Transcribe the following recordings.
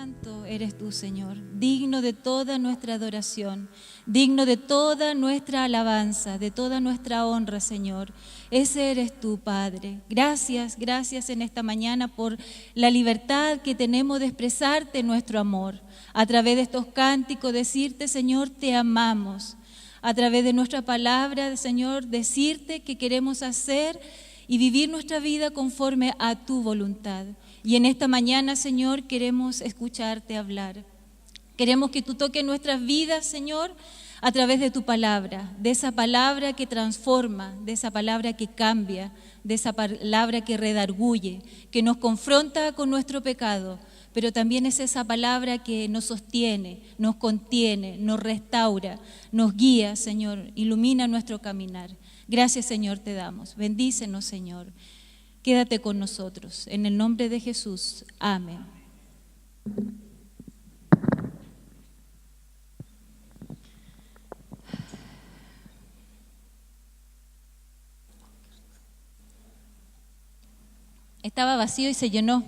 santo eres tú, Señor, digno de toda nuestra adoración, digno de toda nuestra alabanza, de toda nuestra honra, Señor. Ese eres tú, Padre. Gracias, gracias en esta mañana por la libertad que tenemos de expresarte nuestro amor. A través de estos cánticos decirte, Señor, te amamos. A través de nuestra palabra, Señor, decirte que queremos hacer y vivir nuestra vida conforme a tu voluntad. Y en esta mañana, Señor, queremos escucharte hablar. Queremos que tú toques nuestras vidas, Señor, a través de tu palabra, de esa palabra que transforma, de esa palabra que cambia, de esa palabra que redarguye, que nos confronta con nuestro pecado, pero también es esa palabra que nos sostiene, nos contiene, nos restaura, nos guía, Señor, ilumina nuestro caminar. Gracias, Señor, te damos. Bendícenos, Señor. Quédate con nosotros. En el nombre de Jesús. Amén. Estaba vacío y se llenó.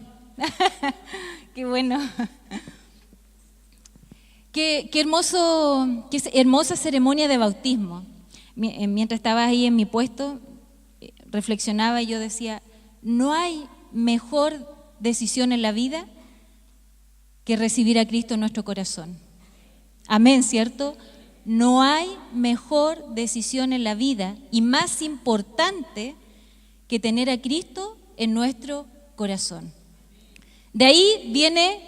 Qué bueno. Qué hermosa ceremonia de bautismo. Mientras estaba ahí en mi puesto, reflexionaba y yo decía, no hay mejor decisión en la vida que recibir a Cristo en nuestro corazón. Amén, ¿cierto? No hay mejor decisión en la vida y más importante que tener a Cristo en nuestro corazón. De ahí viene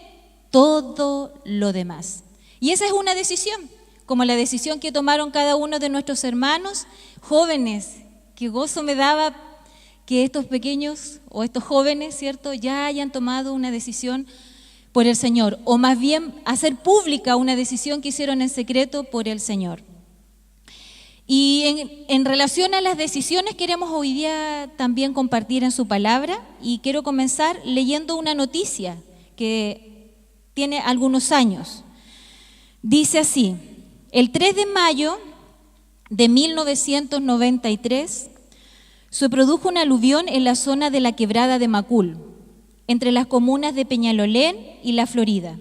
todo lo demás. Y esa es una decisión, como la decisión que tomaron cada uno de nuestros hermanos jóvenes. Qué gozo me daba que estos pequeños o estos jóvenes, ¿cierto?, ya hayan tomado una decisión por el Señor, o más bien hacer pública una decisión que hicieron en secreto por el Señor. Y en relación a las decisiones queremos hoy día también compartir en su palabra, y quiero comenzar leyendo una noticia que tiene algunos años. Dice así: el 3 de mayo de 1993 se produjo un aluvión en la zona de la quebrada de Macul, entre las comunas de Peñalolén y La Florida,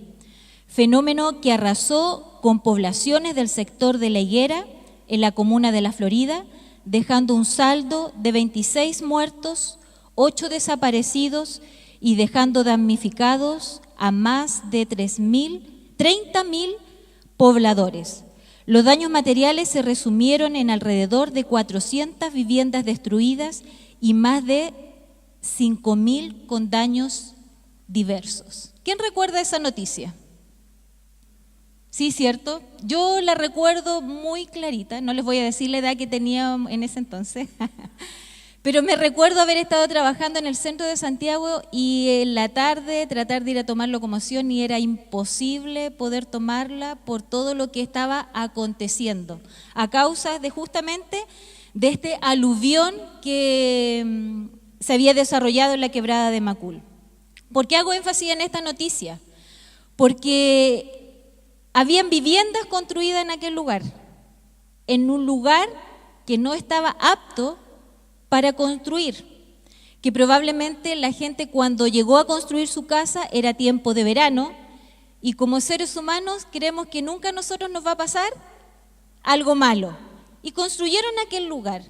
fenómeno que arrasó con poblaciones del sector de La Higuera, en la comuna de La Florida, dejando un saldo de 26 muertos, 8 desaparecidos y dejando damnificados a más de 30.000 pobladores. Los daños materiales se resumieron en alrededor de 400 viviendas destruidas y más de 5.000 con daños diversos. ¿Quién recuerda esa noticia? Sí, ¿cierto? Yo la recuerdo muy clarita, no les voy a decir la edad que tenía en ese entonces, pero me recuerdo haber estado trabajando en el centro de Santiago y en la tarde tratar de ir a tomar locomoción y era imposible poder tomarla por todo lo que estaba aconteciendo, a causa de justamente de este aluvión que se había desarrollado en la quebrada de Macul. ¿Por qué hago énfasis en esta noticia? Porque habían viviendas construidas en aquel lugar, en un lugar que no estaba apto para construir, que probablemente la gente cuando llegó a construir su casa era tiempo de verano y como seres humanos creemos que nunca a nosotros nos va a pasar algo malo y construyeron aquel lugar,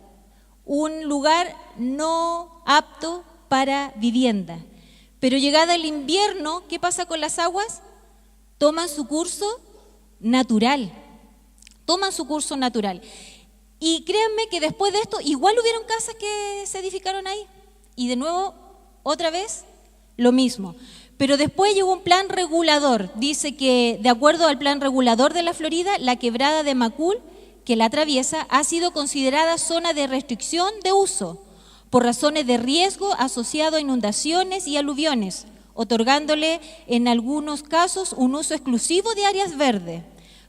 un lugar no apto para vivienda. Pero llegada el invierno, ¿qué pasa con las aguas? Toman su curso natural, Y créanme que después de esto, igual hubieron casas que se edificaron ahí. Y de nuevo, otra vez, lo mismo. Pero después llegó un plan regulador. Dice que, de acuerdo al plan regulador de La Florida, la quebrada de Macul, que la atraviesa, ha sido considerada zona de restricción de uso, por razones de riesgo asociado a inundaciones y aluviones, otorgándole en algunos casos un uso exclusivo de áreas verdes,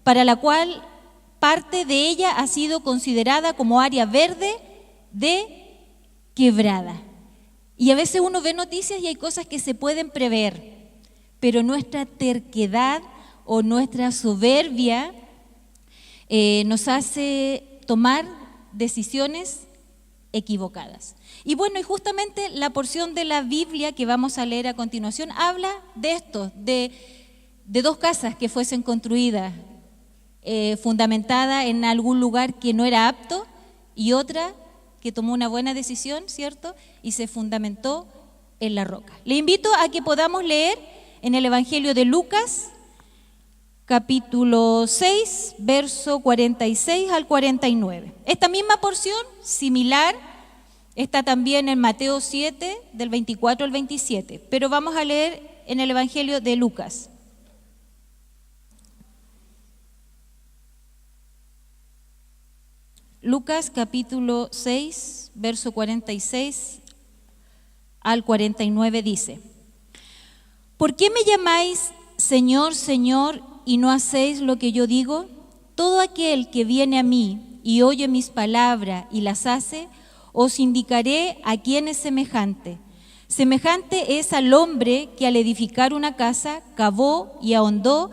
para la cual parte de ella ha sido considerada como área verde de quebrada. Y a veces uno ve noticias y hay cosas que se pueden prever, pero nuestra terquedad o nuestra soberbia nos hace tomar decisiones equivocadas. Y bueno, y justamente la porción de la Biblia que vamos a leer a continuación habla de esto, de de 2 casas que fuesen construidas, fundamentada en algún lugar que no era apto, y otra que tomó una buena decisión, ¿cierto? Y se fundamentó en la roca. Le invito a que podamos leer en el Evangelio de Lucas, capítulo 6, verso 46 al 49. Esta misma porción, similar, está también en Mateo 7, del 24 al 27, pero vamos a leer en el Evangelio de Lucas. Lucas capítulo 6, verso 46 al 49 dice: ¿Por qué me llamáis Señor, Señor, y no hacéis lo que yo digo? Todo aquel que viene a mí y oye mis palabras y las hace, os indicaré a quién es semejante. Semejante es al hombre que al edificar una casa cavó y ahondó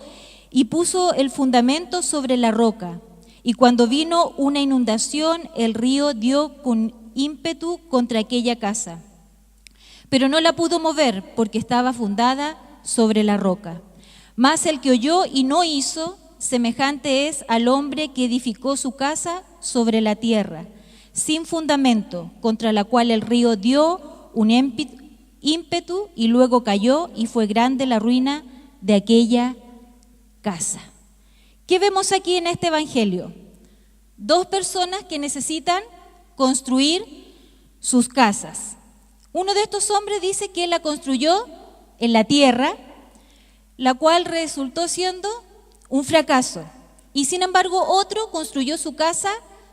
y puso el fundamento sobre la roca. Y cuando vino una inundación, el río dio con ímpetu contra aquella casa, pero no la pudo mover porque estaba fundada sobre la roca. Mas el que oyó y no hizo, semejante es al hombre que edificó su casa sobre la tierra, sin fundamento, contra la cual el río dio un ímpetu y luego cayó, y fue grande la ruina de aquella casa. ¿Qué vemos aquí en este evangelio? 2 personas que necesitan construir sus casas. Uno de estos hombres dice que él la construyó en la tierra, la cual resultó siendo un fracaso. Y sin embargo otro construyó su casa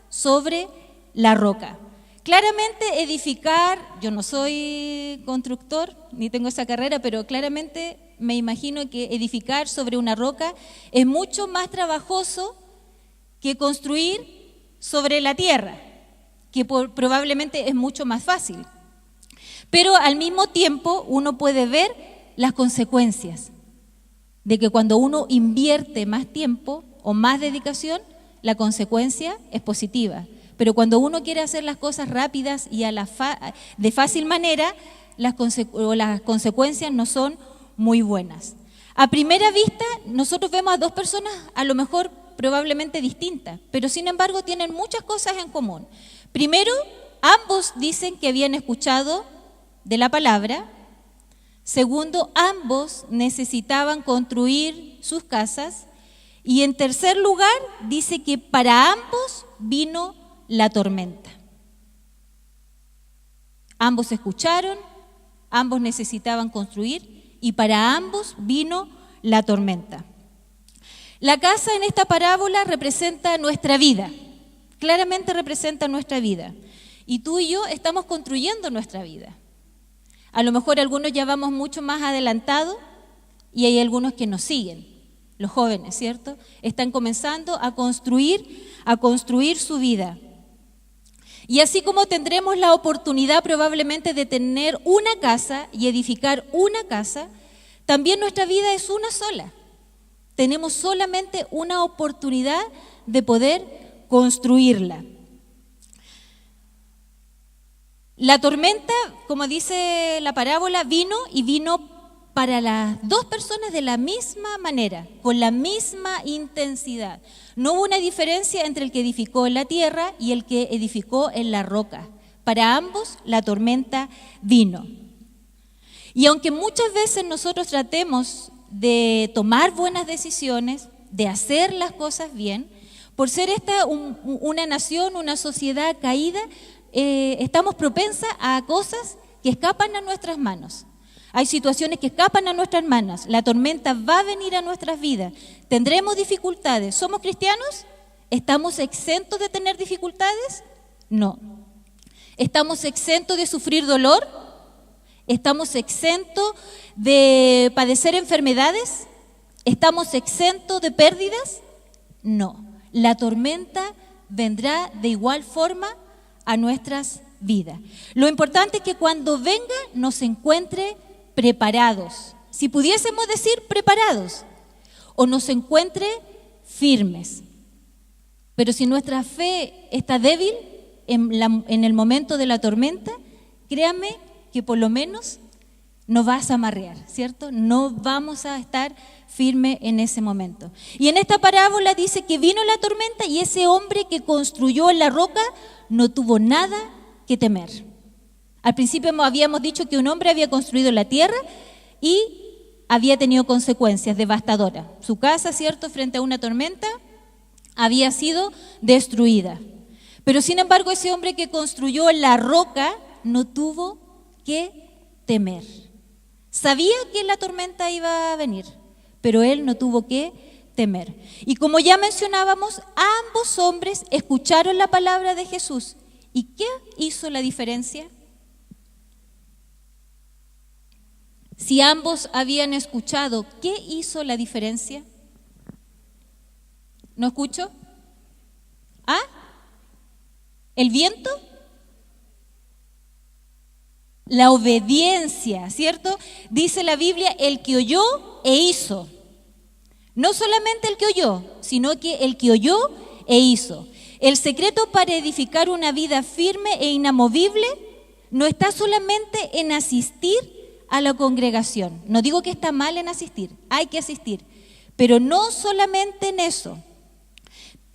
sobre la roca. Claramente edificar, yo no soy constructor, ni tengo esa carrera, pero claramente me imagino que edificar sobre una roca es mucho más trabajoso que construir sobre la tierra, que probablemente es mucho más fácil. Pero al mismo tiempo uno puede ver las consecuencias de que cuando uno invierte más tiempo o más dedicación, la consecuencia es positiva. Pero cuando uno quiere hacer las cosas rápidas y de fácil manera, las consecuencias no son muy buenas. A primera vista, nosotros vemos a 2 personas a lo mejor probablemente distintas, pero sin embargo tienen muchas cosas en común. Primero, ambos dicen que habían escuchado de la palabra. Segundo, ambos necesitaban construir sus casas. Y en tercer lugar, dice que para ambos vino la tormenta. Ambos escucharon, ambos necesitaban construir y para ambos vino la tormenta. La casa en esta parábola representa nuestra vida, claramente representa nuestra vida. Y tú y yo estamos construyendo nuestra vida. A lo mejor algunos ya vamos mucho más adelantados y hay algunos que nos siguen. Los jóvenes, ¿cierto? Están comenzando a construir su vida. Y así como tendremos la oportunidad probablemente de tener una casa y edificar una casa, también nuestra vida es una sola. Tenemos solamente una oportunidad de poder construirla. La tormenta, como dice la parábola, vino para las 2 personas de la misma manera, con la misma intensidad. No hubo una diferencia entre el que edificó en la tierra y el que edificó en la roca. Para ambos la tormenta vino. Y aunque muchas veces nosotros tratemos de tomar buenas decisiones, de hacer las cosas bien, por ser esta una nación, una sociedad caída, estamos propensas a cosas que escapan a nuestras manos. Hay situaciones que escapan a nuestras manos. La tormenta va a venir a nuestras vidas. ¿Tendremos dificultades? ¿Somos cristianos? ¿Estamos exentos de tener dificultades? No. ¿Estamos exentos de sufrir dolor? ¿Estamos exentos de padecer enfermedades? ¿Estamos exentos de pérdidas? No. La tormenta vendrá de igual forma a nuestras vidas. Lo importante es que cuando venga nos encuentre preparados, si pudiésemos decir preparados, o nos encuentre firmes. Pero si nuestra fe está débil en el momento de la tormenta, créanme que por lo menos no vas a amarrear, ¿cierto? No vamos a estar firme en ese momento. Y en esta parábola dice que vino la tormenta y ese hombre que construyó en la roca no tuvo nada que temer. Al principio habíamos dicho que un hombre había construido la tierra y había tenido consecuencias devastadoras. Su casa, ¿cierto?, frente a una tormenta había sido destruida. Pero sin embargo ese hombre que construyó en la roca no tuvo que temer. Sabía que la tormenta iba a venir, pero él no tuvo que temer. Y como ya mencionábamos, ambos hombres escucharon la palabra de Jesús. ¿Y qué hizo la diferencia? Si ambos habían escuchado, ¿qué hizo la diferencia? ¿No escucho? ¿Ah? ¿El viento? La obediencia, ¿cierto? Dice la Biblia, el que oyó e hizo. No solamente el que oyó, sino que el que oyó e hizo. El secreto para edificar una vida firme e inamovible no está solamente en asistir a la congregación. No digo que está mal en asistir, hay que asistir, pero no solamente en eso.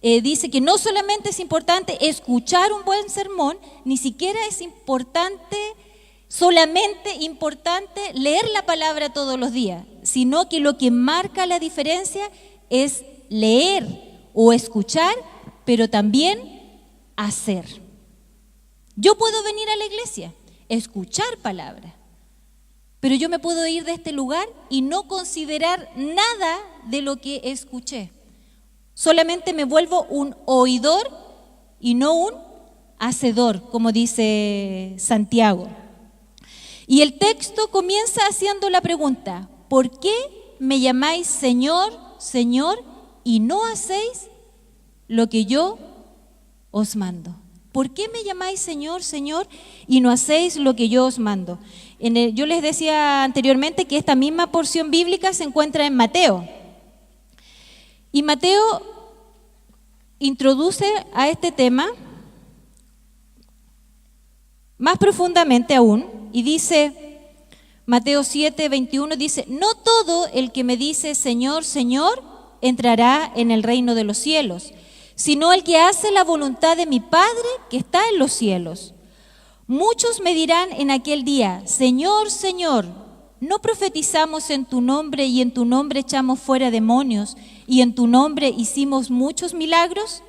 Dice que no solamente es importante escuchar un buen sermón, ni siquiera es solamente importante leer la palabra todos los días, sino que lo que marca la diferencia es leer o escuchar, pero también hacer. Yo puedo venir a la iglesia, escuchar palabra, pero yo me puedo ir de este lugar y no considerar nada de lo que escuché. Solamente me vuelvo un oidor y no un hacedor, como dice Santiago. Y el texto comienza haciendo la pregunta: ¿por qué me llamáis Señor, Señor, y no hacéis lo que yo os mando? ¿Por qué me llamáis Señor, Señor, y no hacéis lo que yo os mando? Yo les decía anteriormente que esta misma porción bíblica se encuentra en Mateo. Y Mateo introduce a este tema más profundamente aún y dice, Mateo 7:21 dice: no todo el que me dice Señor, Señor entrará en el reino de los cielos, sino el que hace la voluntad de mi Padre que está en los cielos. Muchos me dirán en aquel día: Señor, Señor, ¿no profetizamos en tu nombre y en tu nombre echamos fuera demonios y en tu nombre hicimos muchos milagros?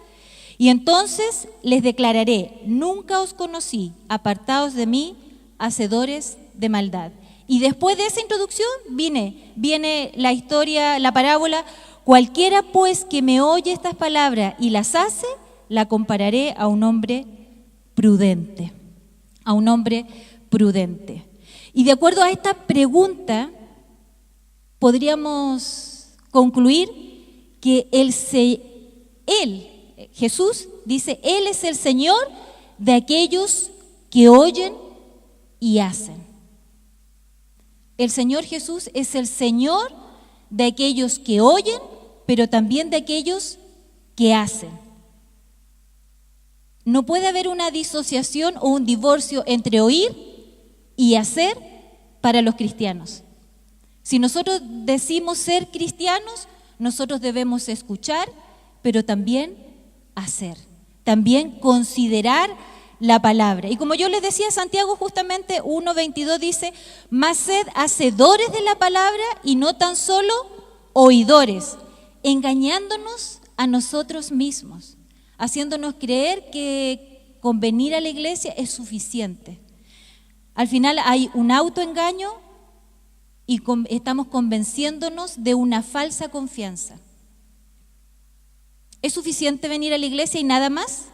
Y entonces les declararé: nunca os conocí, apartaos de mí, hacedores de maldad. Y después de esa introducción viene la historia, la parábola: cualquiera pues que me oye estas palabras y las hace, la compararé a un hombre prudente. A un hombre prudente. Y de acuerdo a esta pregunta, podríamos concluir que Jesús dice, Él es el Señor de aquellos que oyen y hacen. El Señor Jesús es el Señor de aquellos que oyen, pero también de aquellos que hacen. No puede haber una disociación o un divorcio entre oír y hacer para los cristianos. Si nosotros decimos ser cristianos, nosotros debemos escuchar, pero también hacer, también considerar la palabra. Y como yo les decía, Santiago justamente 1:22 dice: mas sed hacedores de la palabra y no tan solo oidores, engañándonos a nosotros mismos, haciéndonos creer que con venir a la iglesia es suficiente. Al final hay un autoengaño y estamos convenciéndonos de una falsa confianza. ¿Es suficiente venir a la iglesia y nada más?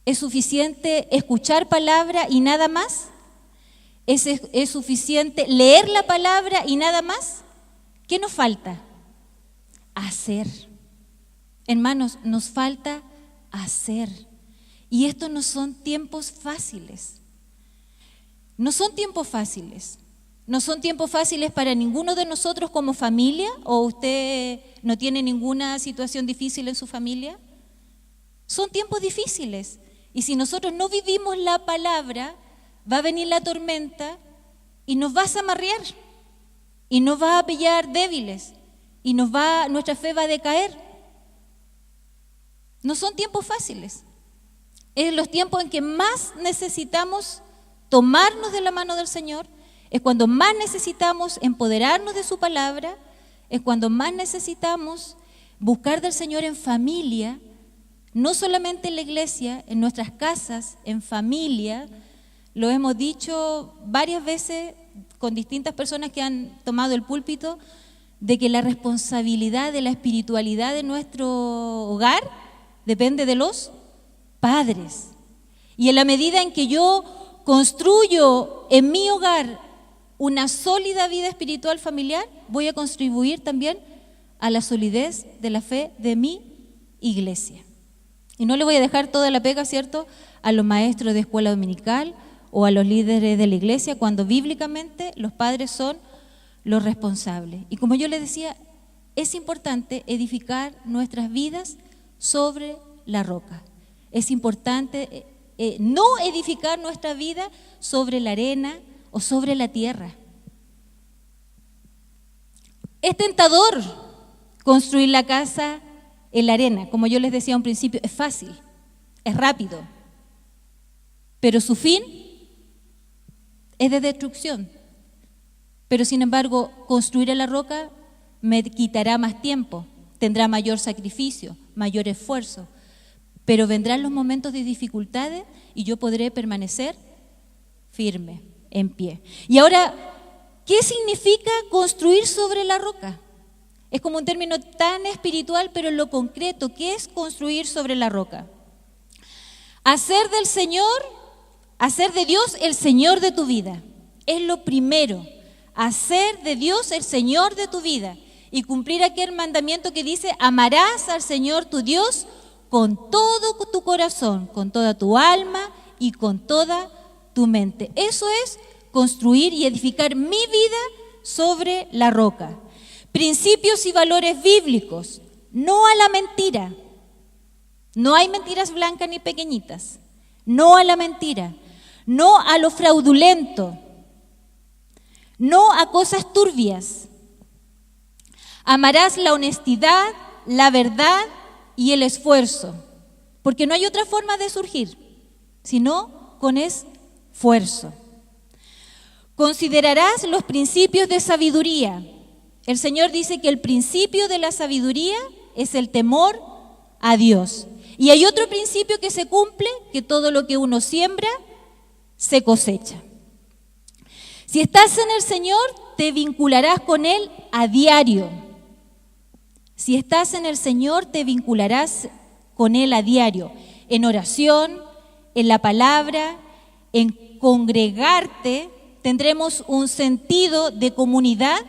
¿Es suficiente escuchar palabra y nada más? ¿Es suficiente leer la palabra y nada más? ¿Qué nos falta? Hacer. Hermanos, nos falta hacer. Y estos no son tiempos fáciles. No son tiempos fáciles. No son tiempos fáciles para ninguno de nosotros como familia. ¿O usted no tiene ninguna situación difícil en su familia? Son tiempos difíciles. Y si nosotros no vivimos la palabra, va a venir la tormenta y nos va a zamarrear y nos va a pillar débiles y nuestra fe va a decaer. No son tiempos fáciles. Es los tiempos en que más necesitamos tomarnos de la mano del Señor, es cuando más necesitamos empoderarnos de su palabra, es cuando más necesitamos buscar del Señor en familia, no solamente en la iglesia, en nuestras casas, en familia. Lo hemos dicho varias veces con distintas personas que han tomado el púlpito, de que la responsabilidad de la espiritualidad de nuestro hogar depende de los padres. Y en la medida en que yo construyo en mi hogar una sólida vida espiritual familiar, voy a contribuir también a la solidez de la fe de mi iglesia. Y no le voy a dejar toda la pega, ¿cierto?, a los maestros de escuela dominical o a los líderes de la iglesia, cuando bíblicamente los padres son los responsables. Y como yo les decía, es importante edificar nuestras vidas sobre la roca. Es importante no edificar nuestra vida sobre la arena o sobre la tierra. Es tentador construir la casa en la arena. Como yo les decía a un principio, es fácil, es rápido, pero su fin es de destrucción. Pero sin embargo, construir en la roca me quitará más tiempo, tendrá mayor sacrificio, mayor esfuerzo, pero vendrán los momentos de dificultades y yo podré permanecer firme, en pie. Y ahora, ¿qué significa construir sobre la roca? Es como un término tan espiritual, pero en lo concreto, ¿qué es construir sobre la roca? Hacer de Dios el Señor de tu vida. Es lo primero. Hacer de Dios el Señor de tu vida y cumplir aquel mandamiento que dice: amarás al Señor tu Dios con todo tu corazón, con toda tu alma y con toda tu mente. Eso es construir y edificar mi vida sobre la roca. Principios y valores bíblicos, no a la mentira. No hay mentiras blancas ni pequeñitas. No a la mentira, no a lo fraudulento, no a cosas turbias. Amarás la honestidad, la verdad y el esfuerzo, porque no hay otra forma de surgir, sino con esfuerzo. Considerarás los principios de sabiduría. El Señor dice que el principio de la sabiduría es el temor a Dios. Y hay otro principio que se cumple, que todo lo que uno siembra, se cosecha. Si estás en el Señor, te vincularás con Él a diario. Si estás en el Señor, te vincularás con Él a diario, en oración, en la palabra, en congregarte. Tendremos un sentido de comunidad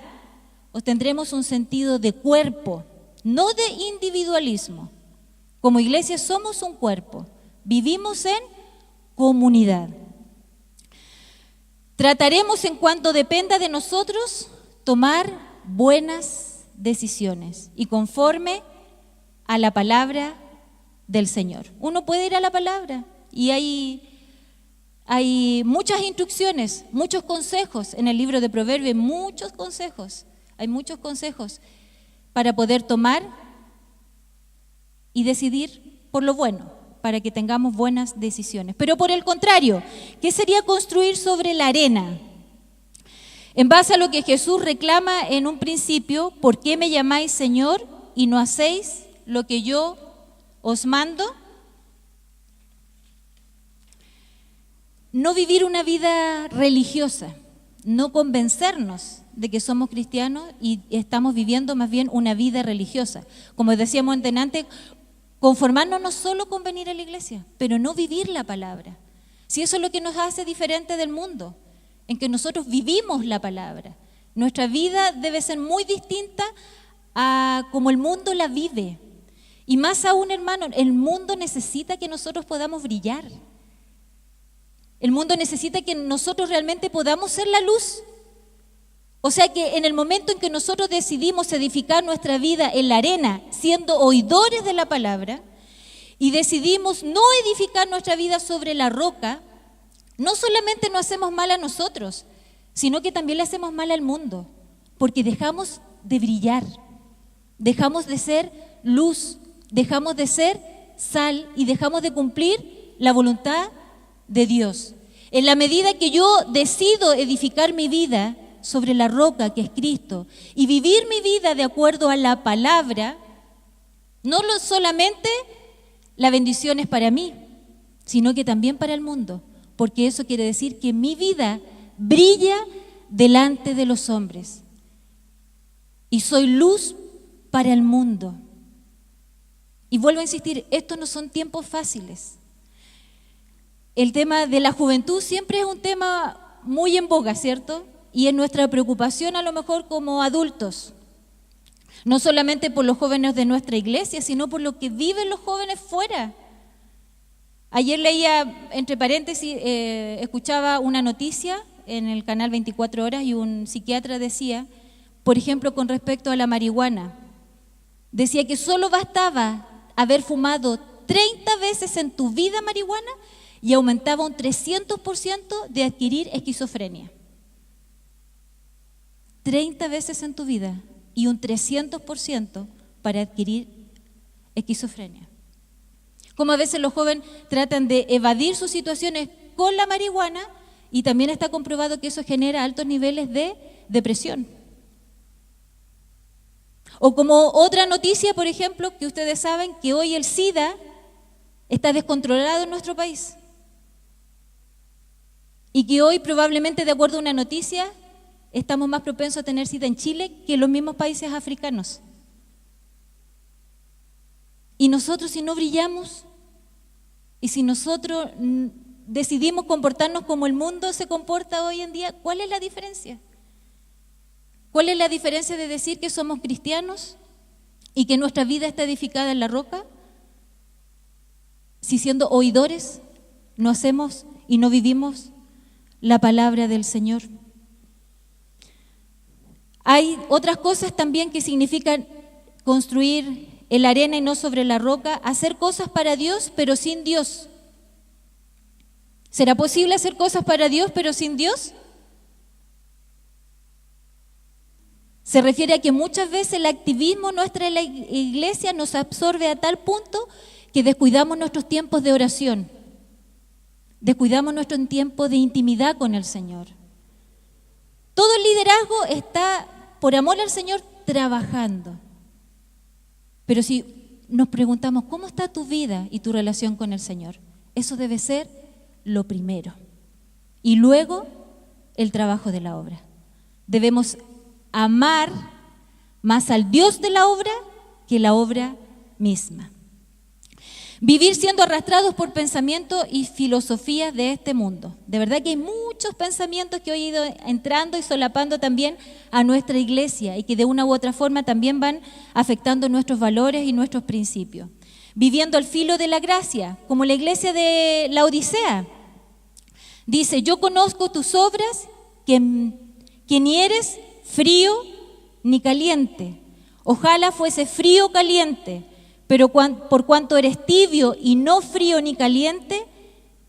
o tendremos un sentido de cuerpo, no de individualismo. Como iglesia somos un cuerpo, vivimos en comunidad. Trataremos, en cuanto dependa de nosotros, tomar buenas decisiones y conforme a la palabra del Señor. Uno puede ir a la palabra y hay muchas instrucciones, muchos consejos en el libro de Proverbios, hay muchos consejos para poder tomar y decidir por lo bueno, para que tengamos buenas decisiones. Pero por el contrario, ¿qué sería construir sobre la arena? En base a lo que Jesús reclama en un principio: ¿por qué me llamáis Señor y no hacéis lo que yo os mando? No vivir una vida religiosa, no convencernos de que somos cristianos y estamos viviendo más bien una vida religiosa. Como decíamos antes, conformarnos no solo con venir a la iglesia, pero no vivir la palabra. Si eso es lo que nos hace diferente del mundo, en que nosotros vivimos la palabra. Nuestra vida debe ser muy distinta a como el mundo la vive. Y más aún, hermano, el mundo necesita que nosotros podamos brillar. El mundo necesita que nosotros realmente podamos ser la luz. O sea que en el momento en que nosotros decidimos edificar nuestra vida en la arena, siendo oidores de la palabra, y decidimos no edificar nuestra vida sobre la roca, no solamente no hacemos mal a nosotros, sino que también le hacemos mal al mundo, porque dejamos de brillar, dejamos de ser luz, dejamos de ser sal y dejamos de cumplir la voluntad de Dios. En la medida que yo decido edificar mi vida sobre la roca que es Cristo y vivir mi vida de acuerdo a la palabra, no solamente la bendición es para mí, sino que también para el mundo, porque eso quiere decir que mi vida brilla delante de los hombres y soy luz para el mundo. Y vuelvo a insistir, estos no son tiempos fáciles. El tema de la juventud siempre es un tema muy en boga, ¿cierto? Y es nuestra preocupación a lo mejor como adultos, no solamente por los jóvenes de nuestra iglesia, sino por lo que viven los jóvenes fuera. Ayer leía, entre paréntesis, escuchaba una noticia en el canal 24 Horas y un psiquiatra decía, por ejemplo, con respecto a la marihuana, decía que solo bastaba haber fumado 30 veces en tu vida marihuana y aumentaba un 300% de adquirir esquizofrenia. 30 veces en tu vida y un 300% para adquirir esquizofrenia. Como a veces los jóvenes tratan de evadir sus situaciones con la marihuana y también está comprobado que eso genera altos niveles de depresión. O como otra noticia, por ejemplo, que ustedes saben que hoy el SIDA está descontrolado en nuestro país. Y que hoy probablemente, de acuerdo a una noticia, estamos más propensos a tener SIDA en Chile que en los mismos países africanos. Y nosotros, si no brillamos y si nosotros decidimos comportarnos como el mundo se comporta hoy en día, ¿cuál es la diferencia? ¿Cuál es la diferencia de decir que somos cristianos y que nuestra vida está edificada en la roca? Si siendo oidores no hacemos y no vivimos la palabra del Señor. Hay otras cosas también que significan construir en la arena y no sobre la roca, hacer cosas para Dios pero sin Dios. ¿Será posible hacer cosas para Dios pero sin Dios? Se refiere a que muchas veces el activismo nuestro en la iglesia nos absorbe a tal punto que descuidamos nuestros tiempos de oración, descuidamos nuestro tiempo de intimidad con el Señor. Todo el liderazgo está, por amor al Señor, trabajando. Pero si nos preguntamos, ¿cómo está tu vida y tu relación con el Señor? Eso debe ser lo primero. Y luego, el trabajo de la obra. Debemos amar más al Dios de la obra que la obra misma. Vivir siendo arrastrados por pensamientos y filosofías de este mundo. De verdad que hay muchos pensamientos que he ido entrando y solapando también a nuestra iglesia y que de una u otra forma también van afectando nuestros valores y nuestros principios. Viviendo al filo de la gracia, como la iglesia de la Odisea. Dice, yo conozco tus obras, que ni eres frío ni caliente. Ojalá fuese frío o caliente, pero por cuanto eres tibio y no frío ni caliente,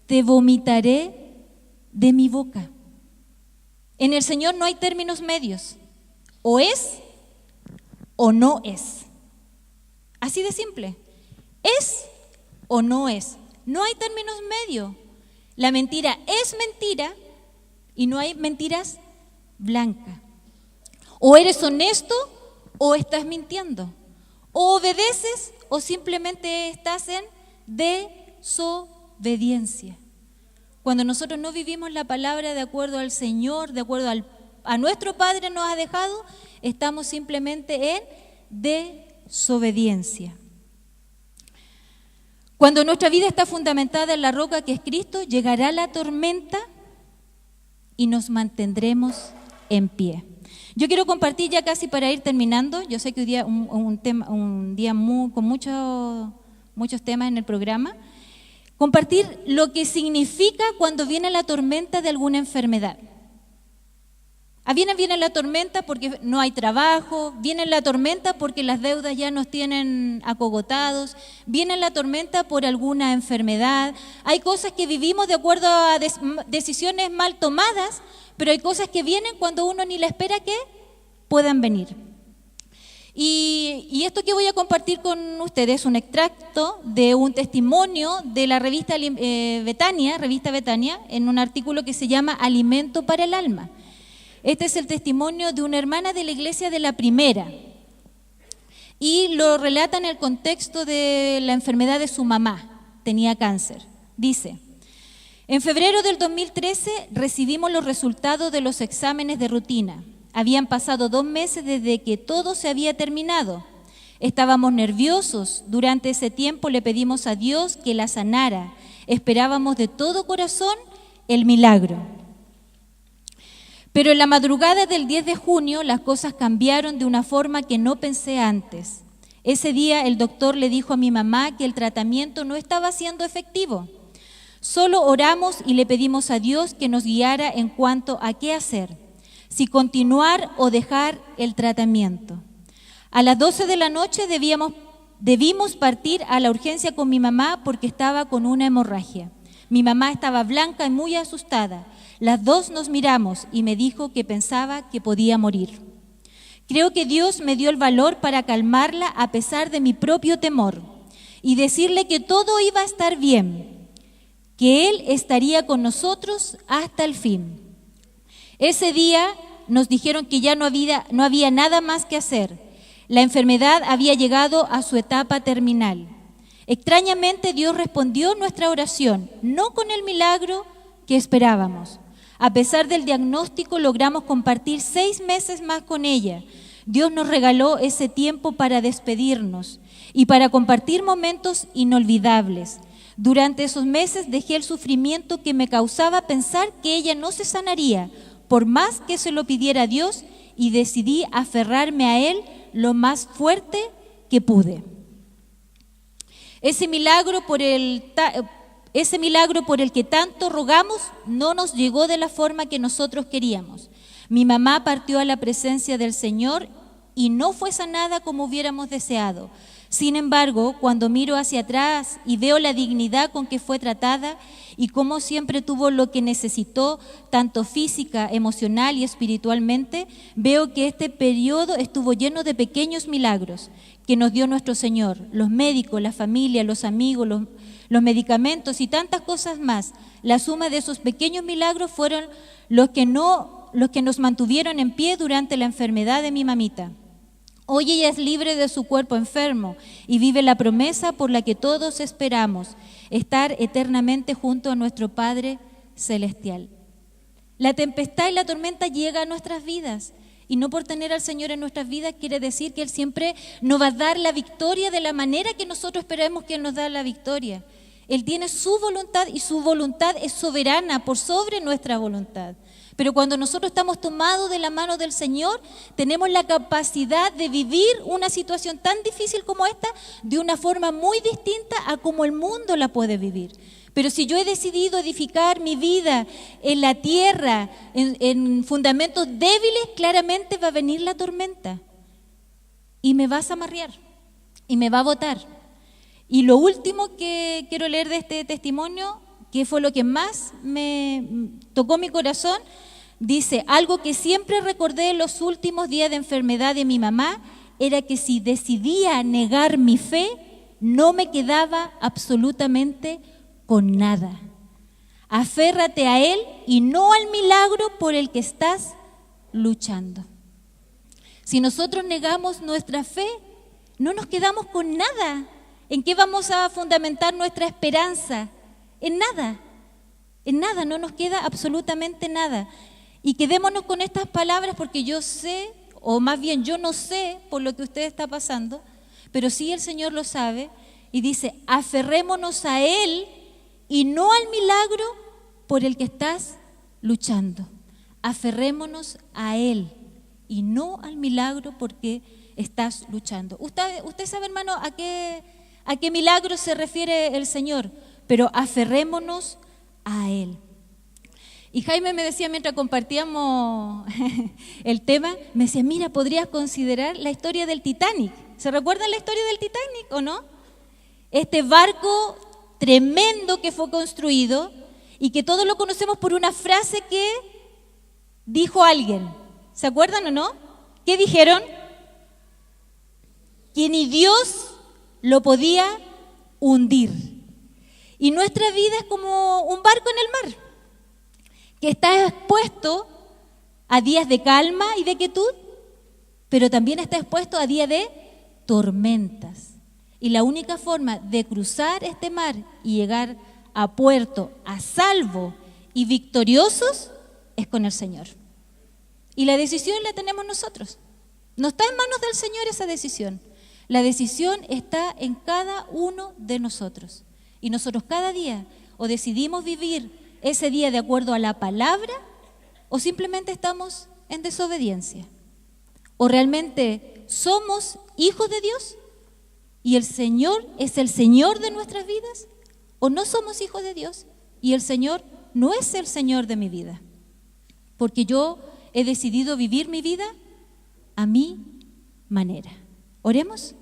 te vomitaré de mi boca. En el Señor no hay términos medios. O es o no es. Así de simple. Es o no es. No hay términos medios. La mentira es mentira y no hay mentiras blancas. O eres honesto o estás mintiendo. O obedeces o simplemente estás en desobediencia. Cuando nosotros no vivimos la palabra de acuerdo al Señor, de acuerdo a nuestro Padre nos ha dejado, estamos simplemente en desobediencia. Cuando nuestra vida está fundamentada en la roca que es Cristo, llegará la tormenta y nos mantendremos en pie. Yo quiero compartir ya casi para ir terminando. Yo sé que hoy día un día con muchos temas en el programa. Compartir lo que significa cuando viene la tormenta de alguna enfermedad. Viene la tormenta porque no hay trabajo, viene la tormenta porque las deudas ya nos tienen acogotados, viene la tormenta por alguna enfermedad. Hay cosas que vivimos de acuerdo a decisiones mal tomadas, pero hay cosas que vienen cuando uno ni la espera que puedan venir. Y esto que voy a compartir con ustedes es un extracto de un testimonio de la revista Betania, en un artículo que se llama Alimento para el Alma. Este es el testimonio de una hermana de la iglesia de la primera y lo relata en el contexto de la enfermedad de su mamá, tenía cáncer. Dice: en febrero del 2013 recibimos los resultados de los exámenes de rutina. Habían pasado 2 meses desde que todo se había terminado. Estábamos nerviosos. Durante ese tiempo le pedimos a Dios que la sanara. Esperábamos de todo corazón el milagro. Pero en la madrugada del 10 de junio las cosas cambiaron de una forma que no pensé antes. Ese día el doctor le dijo a mi mamá que el tratamiento no estaba siendo efectivo. Solo oramos y le pedimos a Dios que nos guiara en cuanto a qué hacer, si continuar o dejar el tratamiento. A las 12 de la noche debimos partir a la urgencia con mi mamá porque estaba con una hemorragia. Mi mamá estaba blanca y muy asustada. Las dos nos miramos y me dijo que pensaba que podía morir. Creo que Dios me dio el valor para calmarla a pesar de mi propio temor y decirle que todo iba a estar bien, que Él estaría con nosotros hasta el fin. Ese día nos dijeron que ya no había nada más que hacer. La enfermedad había llegado a su etapa terminal. Extrañamente Dios respondió nuestra oración, no con el milagro que esperábamos. A pesar del diagnóstico, logramos compartir 6 meses más con ella. Dios nos regaló ese tiempo para despedirnos y para compartir momentos inolvidables. Durante esos meses dejé el sufrimiento que me causaba pensar que ella no se sanaría, por más que se lo pidiera a Dios, y decidí aferrarme a Él lo más fuerte que pude. Ese milagro por el que tanto rogamos no nos llegó de la forma que nosotros queríamos. Mi mamá partió a la presencia del Señor y no fue sanada como hubiéramos deseado. Sin embargo, cuando miro hacia atrás y veo la dignidad con que fue tratada y cómo siempre tuvo lo que necesitó, tanto física, emocional y espiritualmente, veo que este periodo estuvo lleno de pequeños milagros que nos dio nuestro Señor, los médicos, la familia, los amigos, los medicamentos y tantas cosas más. La suma de esos pequeños milagros fueron los que nos mantuvieron en pie durante la enfermedad de mi mamita. Hoy ella es libre de su cuerpo enfermo y vive la promesa por la que todos esperamos, estar eternamente junto a nuestro Padre Celestial. La tempestad y la tormenta llegan a nuestras vidas y no por tener al Señor en nuestras vidas quiere decir que Él siempre nos va a dar la victoria de la manera que nosotros esperamos que Él nos dé la victoria. Él tiene su voluntad y su voluntad es soberana por sobre nuestra voluntad. Pero cuando nosotros estamos tomados de la mano del Señor, tenemos la capacidad de vivir una situación tan difícil como esta de una forma muy distinta a como el mundo la puede vivir. Pero si yo he decidido edificar mi vida en la tierra, en fundamentos débiles, claramente va a venir la tormenta y me va a zamarrear y me va a botar. Y lo último que quiero leer de este testimonio, que fue lo que más me tocó mi corazón, dice: algo que siempre recordé en los últimos días de enfermedad de mi mamá era que si decidía negar mi fe, no me quedaba absolutamente con nada. Aférrate a Él y no al milagro por el que estás luchando. Si nosotros negamos nuestra fe, no nos quedamos con nada. ¿En qué vamos a fundamentar nuestra esperanza? En nada, no nos queda absolutamente nada. Y quedémonos con estas palabras porque yo sé, o más bien yo no sé por lo que usted está pasando, pero sí el Señor lo sabe y dice: aferrémonos a Él y no al milagro por el que estás luchando. Aferrémonos a Él y no al milagro porque estás luchando. Usted sabe, hermano, a qué milagro se refiere el Señor, pero aferrémonos a Él. Y Jaime me decía mientras compartíamos el tema, me decía, mira, podrías considerar la historia del Titanic. ¿Se recuerdan la historia del Titanic o no? Este barco tremendo que fue construido y que todos lo conocemos por una frase que dijo alguien. ¿Se acuerdan o no? ¿Qué dijeron? Que ni Dios lo podía hundir. Y nuestra vida es como un barco en el mar, que está expuesto a días de calma y de quietud, pero también está expuesto a días de tormentas. Y la única forma de cruzar este mar y llegar a puerto a salvo y victoriosos es con el Señor. Y la decisión la tenemos nosotros. No está en manos del Señor esa decisión. La decisión está en cada uno de nosotros. Y nosotros cada día o decidimos vivir ese día de acuerdo a la palabra o simplemente estamos en desobediencia. O realmente somos hijos de Dios y el Señor es el Señor de nuestras vidas, o no somos hijos de Dios y el Señor no es el Señor de mi vida. Porque yo he decidido vivir mi vida a mi manera. Oremos.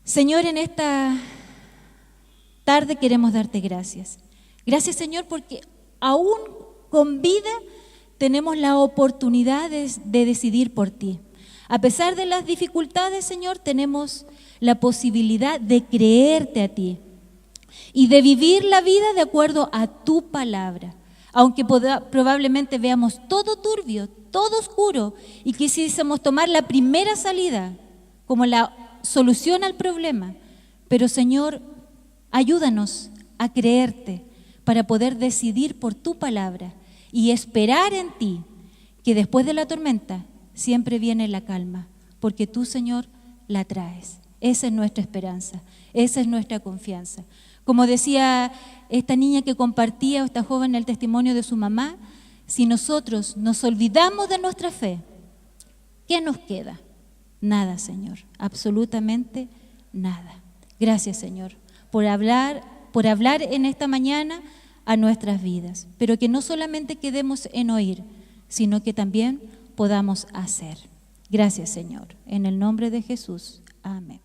Señor, en esta tarde queremos darte gracias. Gracias, Señor, porque aún con vida tenemos la oportunidad de decidir por ti. A pesar de las dificultades, Señor, tenemos la posibilidad de creerte a ti y de vivir la vida de acuerdo a tu palabra. Aunque probablemente veamos todo turbio, todo oscuro y quisiésemos tomar la primera salida como la solución al problema. Pero, Señor, ayúdanos a creerte para poder decidir por tu palabra y esperar en ti, que después de la tormenta siempre viene la calma, porque tú, Señor, la traes. Esa es nuestra esperanza, esa es nuestra confianza. Como decía esta niña que compartía, o esta joven, el testimonio de su mamá, si nosotros nos olvidamos de nuestra fe, ¿qué nos queda? Nada, Señor, absolutamente nada. Gracias, Señor, por hablar en esta mañana a nuestras vidas, pero que no solamente quedemos en oír, sino que también podamos hacer. Gracias, Señor, en el nombre de Jesús. Amén.